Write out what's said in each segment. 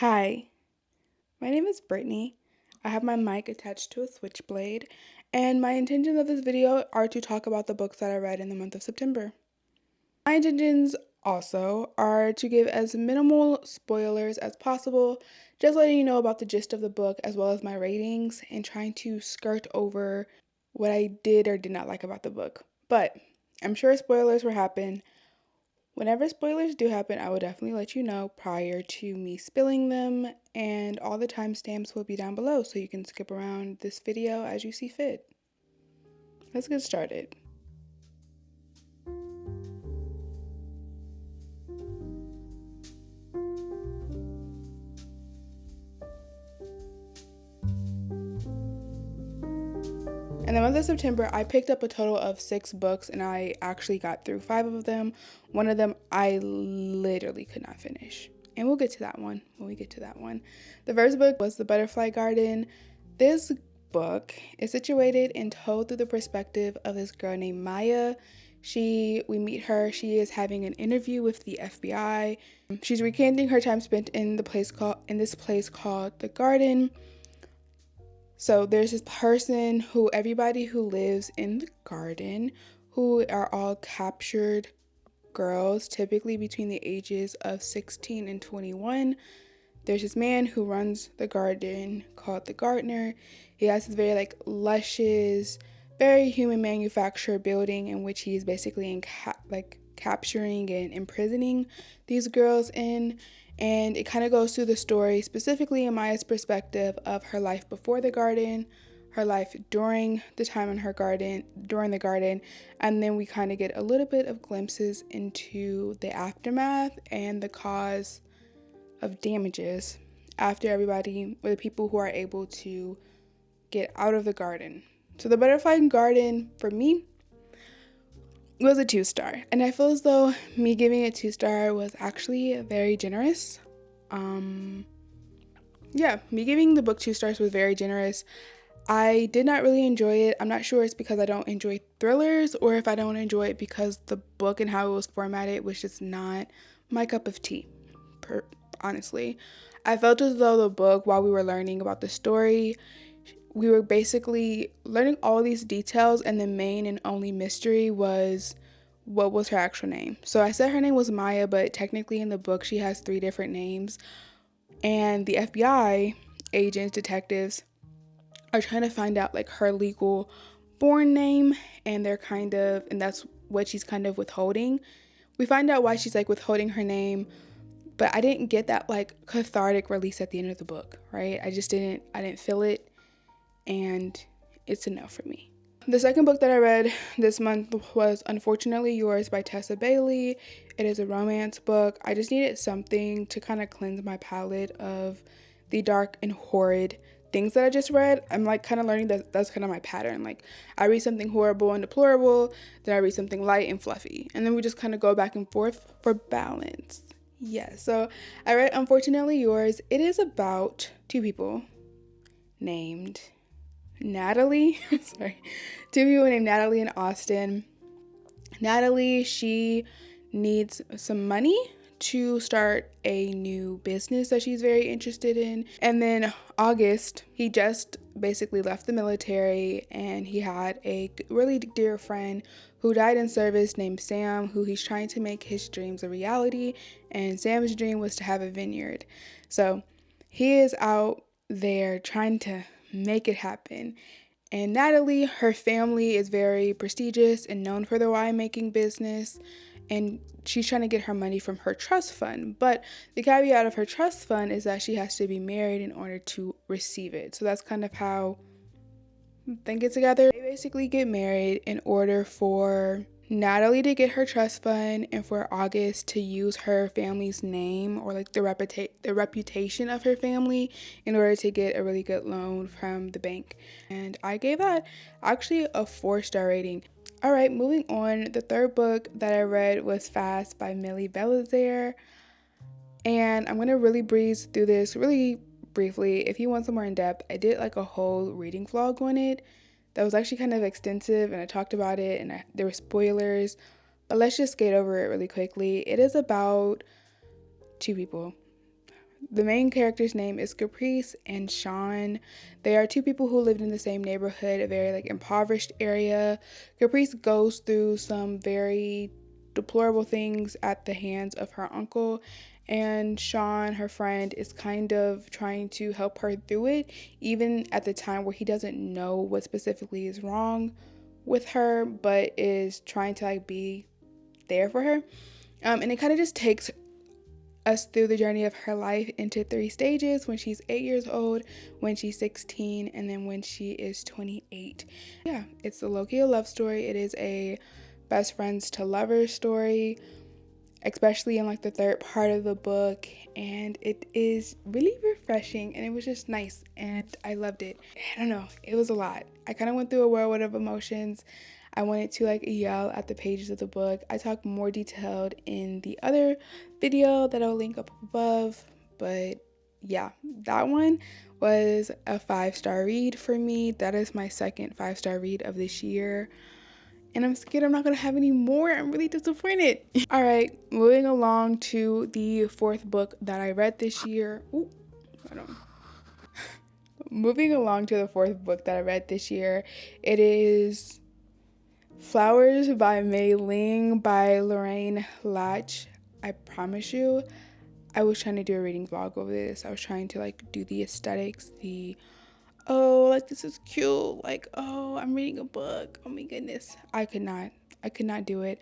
Hi, my name is Brittany. I have my mic attached to a switchblade, and my intentions of this video are to talk about the books that I read in the month of September. My intentions also are to give as minimal spoilers as possible, just letting you know about the gist of the book as well as my ratings and trying to skirt over what I did or did not like about the book. But I'm sure spoilers will happen. Whenever spoilers do happen, I will definitely let you know prior to me spilling them, and all the timestamps will be down below so you can skip around this video as you see fit. Let's get started. In the month of September, I picked up a total of 6 books and I actually got through 5 of them. One of them I literally could not finish. And we'll get to that one when we get to that one. The first book was The Butterfly Garden. This book is situated and told through the perspective of this girl named Maya. We meet her, she is having an interview with the FBI. She's recanting her time spent in this place called the Garden. So there's this person who everybody who lives in the garden, who are all captured girls, typically between the ages of 16 and 21. There's this man who runs the garden called the gardener. He has this very luscious, very human manufactured building in which he's basically capturing and imprisoning these girls in. And it kind of goes through the story, specifically in Maya's perspective, of her life before the garden, her life during the time in during the garden, and then we kind of get a little bit of glimpses into the aftermath and the cause of damages after everybody, or the people who are able to get out of the garden. So the Butterfly Garden, for me, was a 2-star, and I feel as though me giving it 2-star was actually very generous. Me giving the book 2 stars was very generous. I did not really enjoy it. I'm not sure it's because I don't enjoy thrillers or if I don't enjoy it because the book and how it was formatted was just not my cup of tea, honestly. I felt as though the book, while we were learning about the story, we were basically learning all these details, and the main and only mystery was what was her actual name. So I said her name was Maya, but technically in the book she has 3 different names, and the FBI agents, detectives, are trying to find out her legal born name, and that's what she's kind of withholding. We find out why she's withholding her name, but I didn't get that cathartic release at the end of the book, right? I didn't feel it, and it's a no for me. The second book that I read this month was Unfortunately Yours by Tessa Bailey. It is a romance book. I just needed something to kind of cleanse my palate of the dark and horrid things that I just read. I'm kind of learning that that's kind of my pattern. I read something horrible and deplorable, then I read something light and fluffy, and then we just kind of go back and forth for balance. Yeah, so I read Unfortunately Yours. It is about 2 people named Natalie. Sorry. 2 people named Natalie and Austin. Natalie, she needs some money to start a new business that she's very interested in. And then August, he just basically left the military, and he had a really dear friend who died in service named Sam, who he's trying to make his dreams a reality. And Sam's dream was to have a vineyard. So he is out there trying to make it happen. And Natalie, her family is very prestigious and known for their winemaking business, and she's trying to get her money from her trust fund. But the caveat of her trust fund is that she has to be married in order to receive it. So that's kind of how they get together. They basically get married in order for Natalie to get her trust fund and for August to use her family's name, or the reputation of her family, in order to get a really good loan from the bank. And I gave that actually a 4-star rating. All right, moving on. The third book that I read was Fast by Millie Belizaire. And I'm going to really breeze through this really briefly. If you want some more in depth, I did a whole reading vlog on it that was actually kind of extensive, and I talked about it, and there were spoilers, but let's just skate over it really quickly. It is about 2 people. The main character's name is Caprice and Sean. They are two people who lived in the same neighborhood, a very like impoverished area. Caprice goes through some very deplorable things at the hands of her uncle, and Sean, her friend, is kind of trying to help her through it, even at the time where he doesn't know what specifically is wrong with her, but is trying to like be there for her. And it kind of just takes us through the journey of her life into 3 stages: when she's 8 years old, when she's 16, and then when she is 28. Yeah, it's a low-key love story. It is a best friends to lovers story, especially in like the third part of the book, and it is really refreshing, and it was just nice, and I loved it. I don't know, it was a lot. I kind of went through a whirlwind of emotions. I wanted to like yell at the pages of the book. I talk more detailed in the other video that I'll link up above, but yeah, that one was a 5-star read for me. That is my second 5-star read of this year, and I'm scared I'm not gonna have any more. I'm really disappointed. All right, moving along to the 4th book that I read this year. Ooh, hold on. Moving along to the 4th book that I read this year, it is Flowers by Me-Ling by Lorraine Lachs. I promise you, I was trying to do a reading vlog over this. I was trying to like do the aesthetics, the oh, like this is cute, like oh, I'm reading a book. Oh my goodness, I could not do it.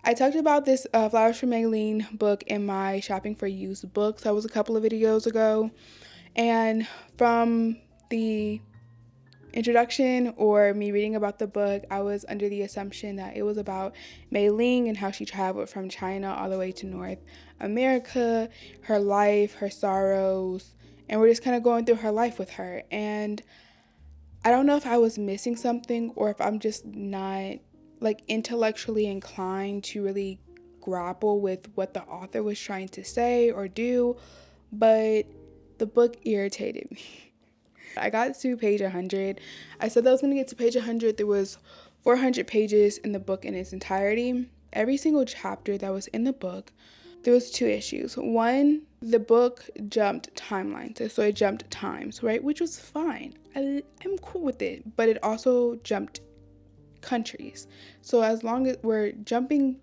I talked about this Flowers from Me-Ling book in my shopping for used books. That was a couple of videos ago, and from the introduction or me reading about the book, I was under the assumption that it was about Me-Ling and how she traveled from China all the way to North America, her life, her sorrows, and we're just kind of going through her life with her. And I don't know if I was missing something or if I'm just not like intellectually inclined to really grapple with what the author was trying to say or do, but the book irritated me. I got to page 100. I said that I was going to get to page 100. There was 400 pages in the book in its entirety. Every single chapter that was in the book, there was 2 issues. One, the book jumped timelines, so it jumped times, right? Which was fine. I'm cool with it, but it also jumped countries. So as long as we're jumping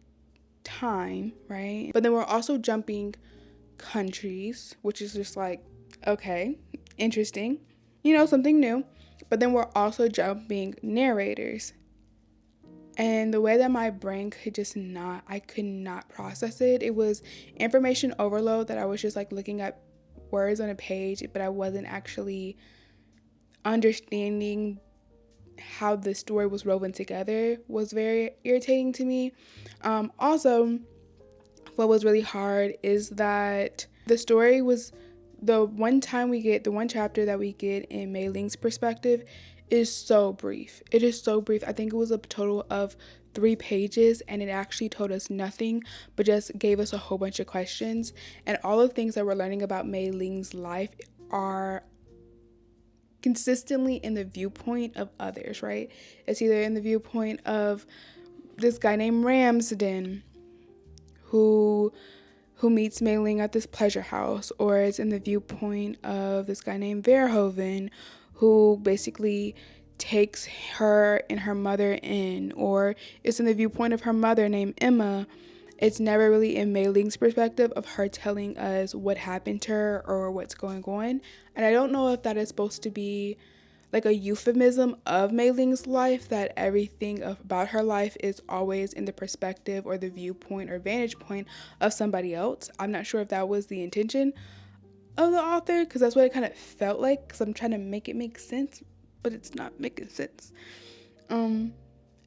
time, right? But then we're also jumping countries, which is just like, okay, interesting. You know, something new. But then we're also jumping narrators. And the way that my brain I could not process it. It was information overload that I was just like looking at words on a page, but I wasn't actually understanding how the story was woven together was very irritating to me. Also, what was really hard is that the story was the one chapter that we get in Me-Ling's perspective is so brief. It is so brief. I think it was a total of 3 pages, and it actually told us nothing but just gave us a whole bunch of questions. And all the things that we're learning about Me-Ling's life are consistently in the viewpoint of others, right? It's either in the viewpoint of this guy named Ramsden who meets Me-Ling at this pleasure house, or it's in the viewpoint of this guy named Verhoeven who basically takes her and her mother in, or it's in the viewpoint of her mother named Emma. It's never really in Me-Ling's perspective of her telling us what happened to her or what's going on. And I don't know if that is supposed to be like a euphemism of Me-Ling's life, that everything about her life is always in the perspective or the viewpoint or vantage point of somebody else. I'm not sure if that was the intention of the author, because that's what it kind of felt like, because I'm trying to make it make sense, but it's not making sense. And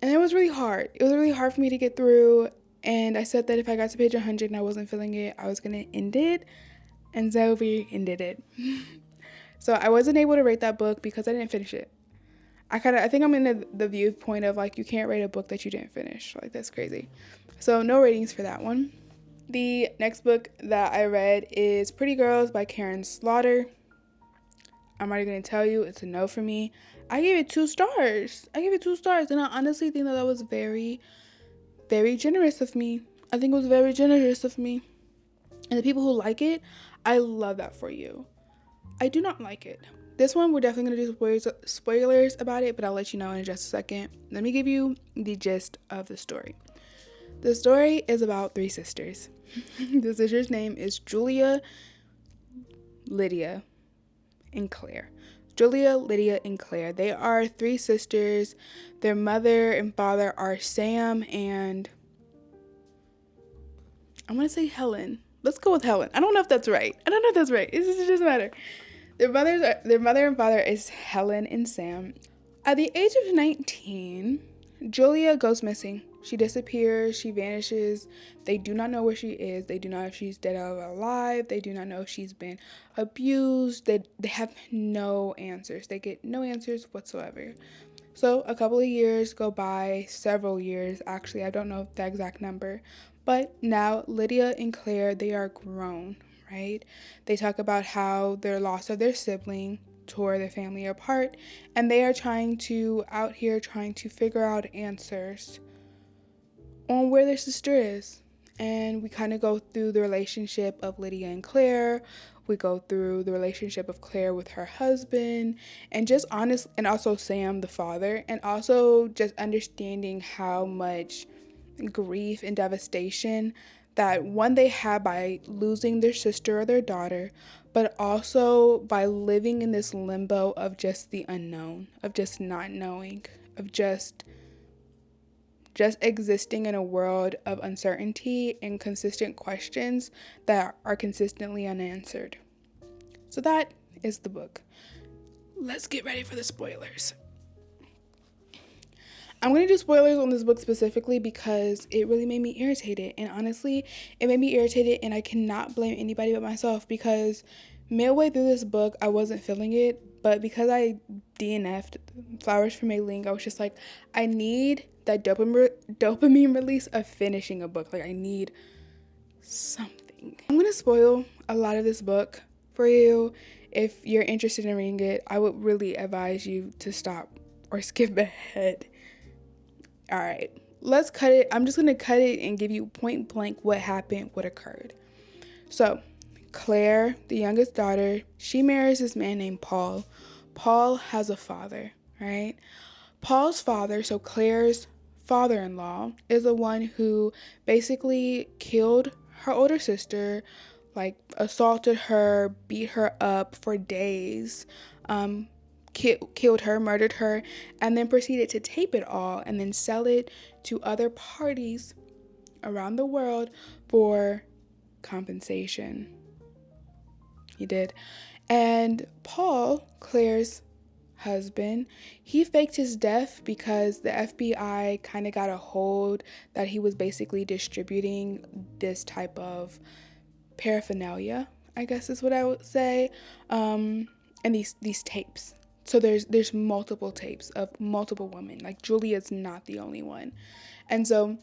it was really hard. It was really hard for me to get through, and I said that if I got to page 100 and I wasn't feeling it, I was going to end it, and so we ended it. So I wasn't able to rate that book because I didn't finish it. I think I'm in the viewpoint of like, you can't rate a book that you didn't finish. Like, that's crazy. So no ratings for that one. The next book that I read is Pretty Girls by Karin Slaughter. I'm already going to tell you, it's a no for me. I gave it 2 stars. And I honestly think that was very, very generous of me. I think it was very generous of me. And the people who like it, I love that for you. I do not like it. This one, we're definitely going to do spoilers about it, but I'll let you know in just a second. Let me give you the gist of the story. The story is about three sisters. The sister's name is Julia, Lydia, and Claire. Julia, Lydia, and Claire. They are three sisters. Their mother and father are Sam and I want to say Helen. Let's go with Helen. I don't know if that's right. It doesn't matter. Their mother and father is Helen and Sam. At the age of 19, Julia goes missing. She disappears, she vanishes. They do not know where she is. They do not know if she's dead or alive. They do not know if she's been abused. They have no answers. They get no answers whatsoever. So a couple of years go by, several years actually. I don't know the exact number. But now Lydia and Claire, they are grown, right? They talk about how their loss of their sibling tore their family apart, and they are trying to figure out answers on where their sister is. And we kind of go through the relationship of Lydia and Claire. We go through the relationship of Claire with her husband, and just honest, and also Sam, the father, and also just understanding how much grief and devastation that one they had by losing their sister or their daughter, but also by living in this limbo of just the unknown, of just not knowing, of just existing in a world of uncertainty and consistent questions that are consistently unanswered. So that is the book. Let's get ready for the spoilers. I'm going to do spoilers on this book specifically because it really made me irritated. And honestly, it made me irritated, and I cannot blame anybody but myself because midway through this book, I wasn't feeling it. But because I DNF'd Flowers for Me-Ling, I was just like, I need that dopamine release of finishing a book. Like, I need something. I'm going to spoil a lot of this book for you. If you're interested in reading it, I would really advise you to stop or skip ahead. All right, let's cut it. I'm just going to cut it and give you point blank what happened, what occurred. So, Claire, the youngest daughter, she marries this man named Paul. Paul has a father, right? Paul's father, so Claire's father-in-law, is the one who basically killed her older sister, like assaulted her, beat her up for days, killed her, murdered her, and then proceeded to tape it all and then sell it to other parties around the world for compensation. He did. And Paul, Claire's husband, he faked his death because the FBI kind of got a hold that he was basically distributing this type of paraphernalia, I guess is what I would say, and these tapes. So there's multiple tapes of multiple women. Like, Julia's not the only one. And so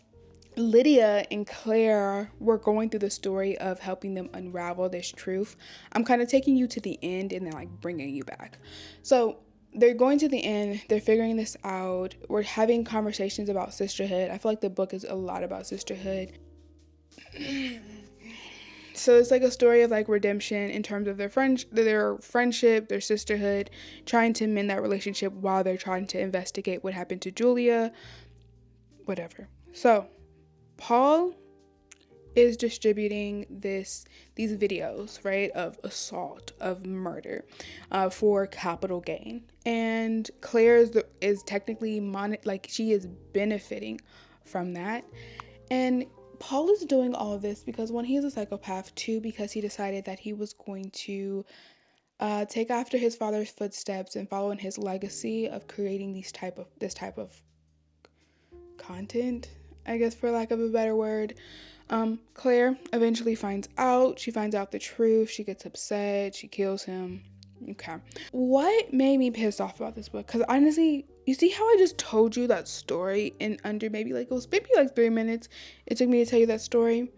Lydia and Claire were going through the story of helping them unravel this truth. I'm kind of taking you to the end and then like bringing you back. So they're going to the end, they're figuring this out, we're having conversations about sisterhood. I feel like the book is a lot about sisterhood. So it's like a story of like redemption in terms of their friendship, their sisterhood, trying to mend that relationship while they're trying to investigate what happened to Julia, whatever. So Paul is distributing these videos, right, of assault, of murder, for capital gain, and Claire is technically she is benefiting from that, and Paul is doing all of this because, one, he's a psychopath, two, because he decided that he was going to take after his father's footsteps and follow in his legacy of creating this type of content, I guess, for lack of a better word. Claire eventually finds out. She finds out the truth. She gets upset. She kills him. Okay. What made me pissed off about this book? Because honestly, you see how I just told you that story in under maybe like 3 minutes it took me to tell you that story?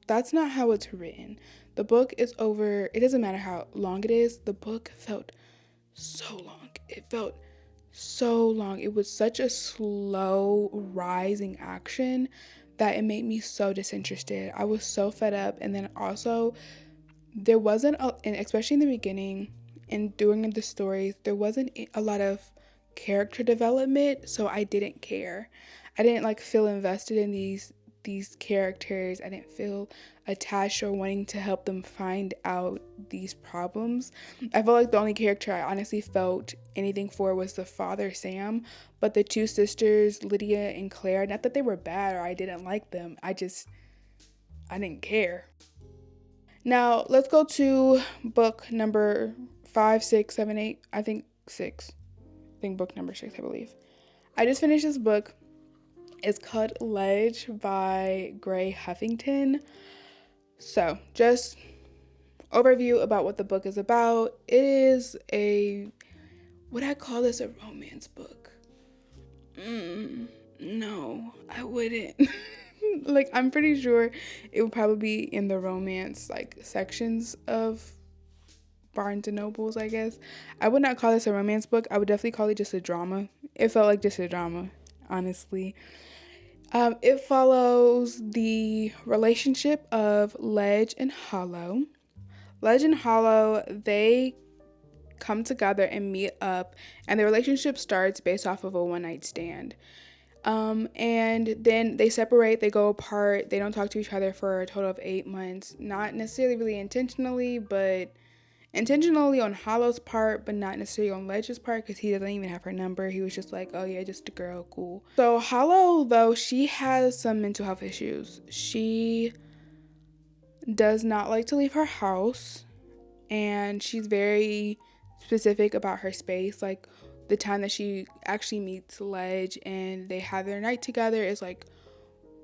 That's not how it's written. The book is over. It doesn't matter how long it is. The book felt so long. It felt so long. It was such a slow rising action that it made me so disinterested. I was so fed up. And then also, there wasn't and especially in the beginning and during the stories, there wasn't a lot of character development, so I didn't care. I didn't like feel invested in these characters. I didn't feel attached or wanting to help them find out these problems. I felt like the only character I honestly felt anything for was the father, Sam, but the two sisters, Lydia and Claire, not that they were bad or I didn't like them. I didn't care. Now let's go to book number 5, 6, 7, 8. I think 6. I think book number 6, I believe. I just finished this book. It's called Ledge by Gray Huffington. So, just overview about what the book is about. It is would I call this a romance book? No, I wouldn't. Like, I'm pretty sure it would probably be in the romance, like, sections of Barnes and Nobles, I guess. I would not call this a romance book. I would definitely call it just a drama. It felt like just a drama, honestly. It follows the relationship of Ledge and Hallo. Ledge and Hallo, they come together and meet up, and the relationship starts based off of a one night stand. And then they separate, they go apart, they don't talk to each other for a total of 8 months. Not necessarily really intentionally, but intentionally on Hollow's part, but not necessarily on Ledge's part, because he doesn't even have her number. He was just like, oh yeah, just a girl, cool. So Hallo, though, she has some mental health issues. She does not like to leave her house, and she's very specific about her space. Like, the time that she actually meets Ledge and they have their night together is like,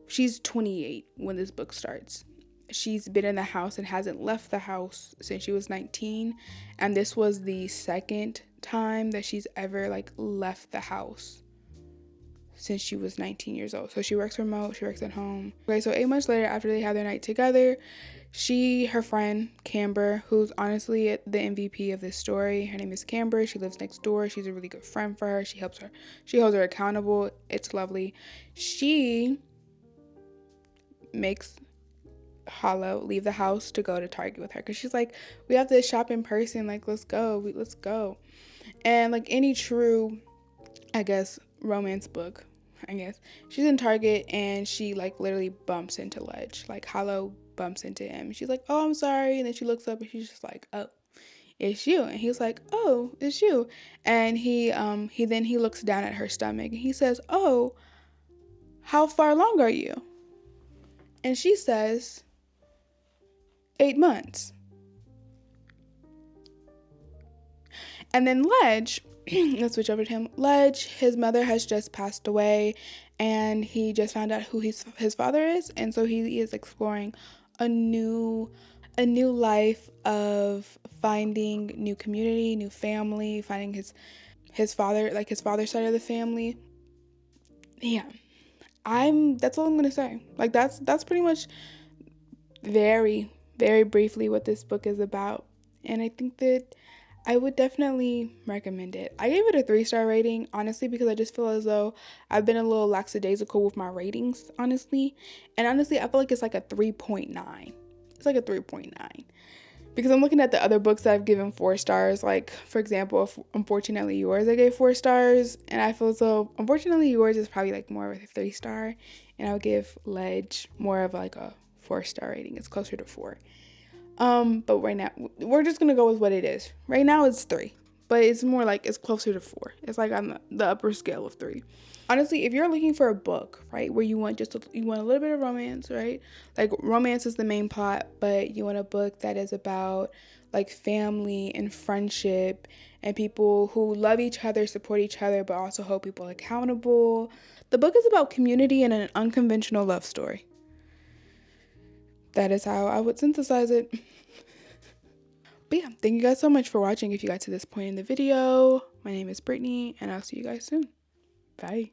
she's 28 when this book starts. She's been in the house and hasn't left the house since she was 19, and this was the second time that she's ever like left the house since she was 19 years old. So she works remote, she works at home. Okay, so 8 months later, after they have their night together, her friend Camber, who's honestly the MVP of this story, her name is Camber. She lives next door. She's a really good friend for her. She helps her. She holds her accountable. It's lovely. She makes Hallo leave the house to go to Target with her, because she's like, we have to shop in person. Like, let's go. Let's go. And like any true, I guess, romance book, I guess, she's in Target and she like literally bumps into Ledge. Like, Hallo bumps into him. She's like, oh, I'm sorry. And then she looks up and she's just like, oh, it's you. And he's like, oh, it's you. And he looks down at her stomach and he says, oh, how far along are you? And she says, 8 months. And then Ledge, let's switch over to him. Ledge, his mother has just passed away, and he just found out who his father is, and so he is exploring a new life of finding new community, new family, finding his father, like his father's side of the family. Yeah, that's all I'm gonna say. Like, that's pretty much very, very briefly what this book is about, and I think that I would definitely recommend it. I gave it a 3-star rating, honestly, because I just feel as though I've been a little lackadaisical with my ratings, honestly. And honestly, I feel like it's like a 3.9. It's like a 3.9. Because I'm looking at the other books that I've given 4 stars. Like, for example, if Unfortunately Yours, I gave 4 stars. And I feel as though Unfortunately Yours is probably like more of a 3-star. And I'll give Ledge more of like a 4-star rating. It's closer to 4. But right now, we're just gonna go with what it is. Right now it's 3, but it's more like it's closer to 4. It's like on the upper scale of 3. Honestly, if you're looking for a book, right, where you want you want a little bit of romance, right? Like, romance is the main plot, but you want a book that is about like family and friendship and people who love each other, support each other, but also hold people accountable. The book is about community and an unconventional love story. That is how I would synthesize it. But yeah, thank you guys so much for watching if you got to this point in the video. My name is Brittany, and I'll see you guys soon. Bye.